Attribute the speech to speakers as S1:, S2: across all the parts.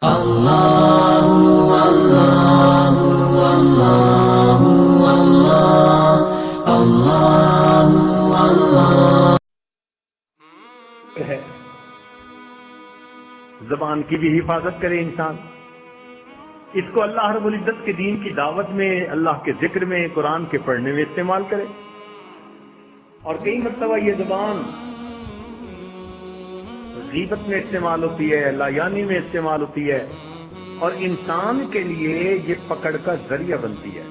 S1: اللہ اللہ اللہ اللہ اللہ
S2: ہے۔ زبان کی بھی حفاظت کرے انسان، اس کو اللہ رب العزت کے دین کی دعوت میں، اللہ کے ذکر میں، قرآن کے پڑھنے میں استعمال کرے۔ اور کئی مرتبہ یہ زبان غیبت میں استعمال ہوتی ہے، لایانی میں استعمال ہوتی ہے، اور انسان کے لیے یہ پکڑ کا ذریعہ بنتی ہے۔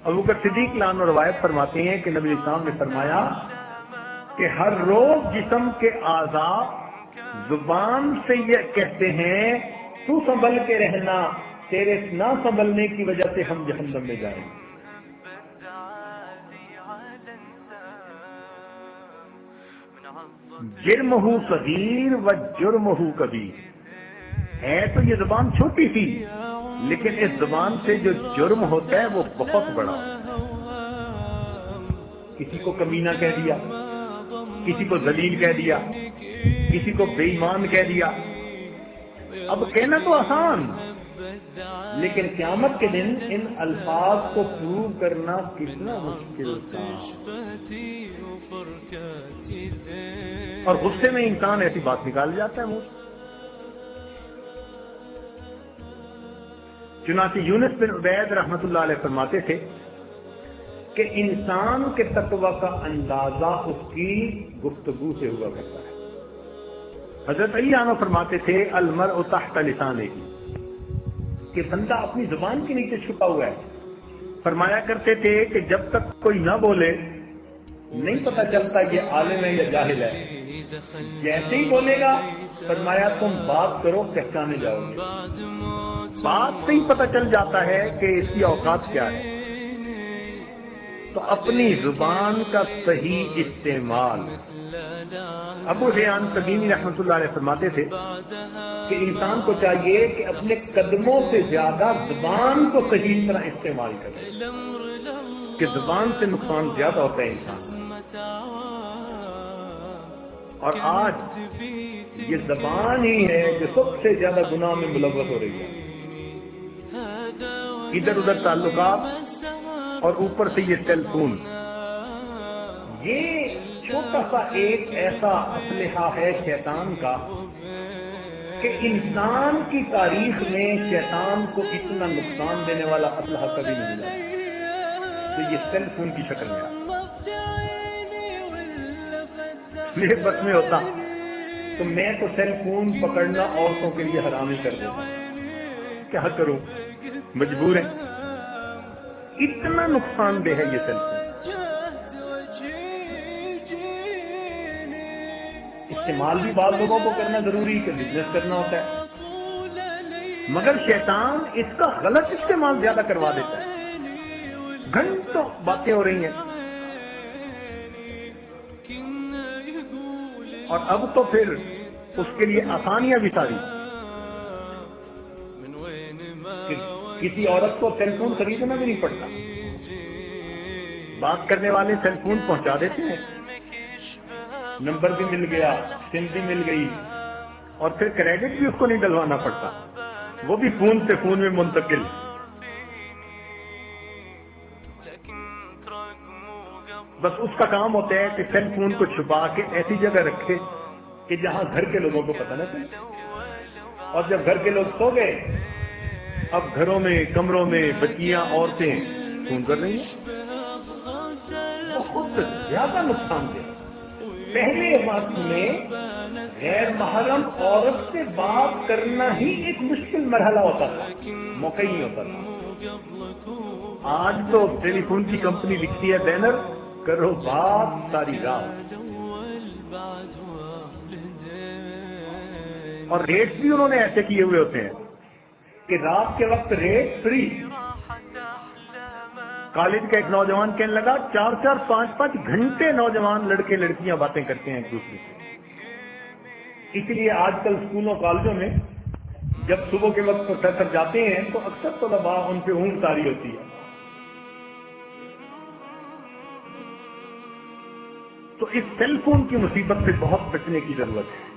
S2: ابوبکر صدیق عنہ روایت فرماتے ہیں کہ نبی اسلام نے فرمایا کہ ہر روز جسم کے اعضاء زبان سے یہ کہتے ہیں تو سنبھل کے رہنا، تیرے نہ سنبھلنے کی وجہ سے ہم جہنم میں جائیں گے۔ جرمہ صغیر و جرمہ کبیر، ہے تو یہ زبان چھوٹی سی، لیکن اس زبان سے جو جرم ہوتا ہے وہ بہت بڑا ہوتا ہے۔ کسی کو کمینہ کہہ دیا، کسی کو ذلیل کہہ دیا، کسی کو بے ایمان کہہ دیا۔ اب کہنا تو آسان، لیکن قیامت کے دن ان الفاظ کو پروو کرنا کتنا مشکل تھا۔ اور غصے میں انسان ایسی بات نکال جاتا ہے منہ سے۔ چنانچہ یونس بن عبید رحمۃ اللہ علیہ فرماتے تھے کہ انسان کے تقوی کا اندازہ اس کی گفتگو سے ہوا کرتا ہے۔ حضرت علی عنہ فرماتے تھے المرء تحت لسانہ، کہ بندہ اپنی زبان کے نیچے چھپا ہوا ہے۔ فرمایا کرتے تھے کہ جب تک کوئی نہ بولے نہیں پتہ چلتا یہ عالم ہے یا جاہل ہے، جیسے ہی بولے گا فرمایا تم بات کرو پہچانے جاؤ گے۔ بات سے ہی پتہ چل جاتا ہے کہ اس کی اوقات کیا ہے۔ تو اپنی زبان کا صحیح استعمال۔ ابو ریحان تمیمی رحمۃ اللہ علیہ فرماتے تھے کہ انسان کو چاہیے کہ اپنے قدموں سے زیادہ زبان کو صحیح طرح استعمال کرے، کہ زبان سے نقصان زیادہ ہوتا ہے انسان۔ اور آج یہ زبان ہی ہے جو سب سے زیادہ گناہ میں ملوث ہو رہی ہے۔ ادھر ادھر تعلقات، اور اوپر سے یہ سیل فون، یہ چھوٹا سا ایک ایسا اسلحہ ہے شیطان کا کہ انسان کی تاریخ میں شیطان کو اتنا نقصان دینے والا اسلحہ کبھی نہیں ملا۔ تو یہ سیل فون کی شکل میں میرے بس میں ہوتا تو میں تو سیل فون پکڑنا عورتوں کے لیے حرام ہی کر دیتا۔ کیا کروں، مجبور ہے، اتنا نقصان دہ ہے یہ سیل فون۔ استعمال بھی بعض لوگوں کو کرنا ضروری کہ بزنس کرنا ہوتا ہے، مگر شیطان اس کا غلط استعمال زیادہ کروا دیتا ہے۔ گھنٹوں باتیں ہو رہی ہیں، اور اب تو پھر اس کے لیے آسانیاں بھی ساری۔ کسی عورت کو سیل فون خریدنا بھی نہیں پڑتا، بات کرنے والے سیل فون پہنچا دیتے ہیں، نمبر بھی مل گیا، سم بھی مل گئی، اور پھر کریڈٹ بھی اس کو نہیں ڈلوانا پڑتا، وہ بھی فون سے فون میں منتقل۔ بس اس کا کام ہوتا ہے کہ سیل فون کو چھپا کے ایسی جگہ رکھے کہ جہاں گھر کے لوگوں کو پتہ نہ چلے، اور جب گھر کے لوگ سو گئے اب گھروں میں، کمروں میں بچیاں، عورتیں فون کر رہی ہیں۔ بہت زیادہ نقصان دہ۔ پہلے وقت میں غیر محرم عورت سے بات کرنا ہی ایک مشکل مرحلہ ہوتا تھا، موقع ہی نہیں ہوتا تھا۔ آج تو ٹیلی فون کی کمپنی لکھتی ہے بینر، کرو بات ساری رات، اور ریٹس بھی انہوں نے ایسے کیے ہوئے ہوتے ہیں کہ رات کے وقت ریٹ فری۔ کالج کا ایک نوجوان کہنے لگا 4-4 5-5 گھنٹے نوجوان لڑکے لڑکیاں باتیں کرتے ہیں ایک دوسرے سے۔ اس لیے آج کل اسکولوں کالجوں میں جب صبح کے وقت پروفیسر جاتے ہیں تو اکثر طلباء ان پہ اونگ طاری ہوتی ہے۔ تو اس سیل فون کی مصیبت سے بہت بچنے کی ضرورت ہے۔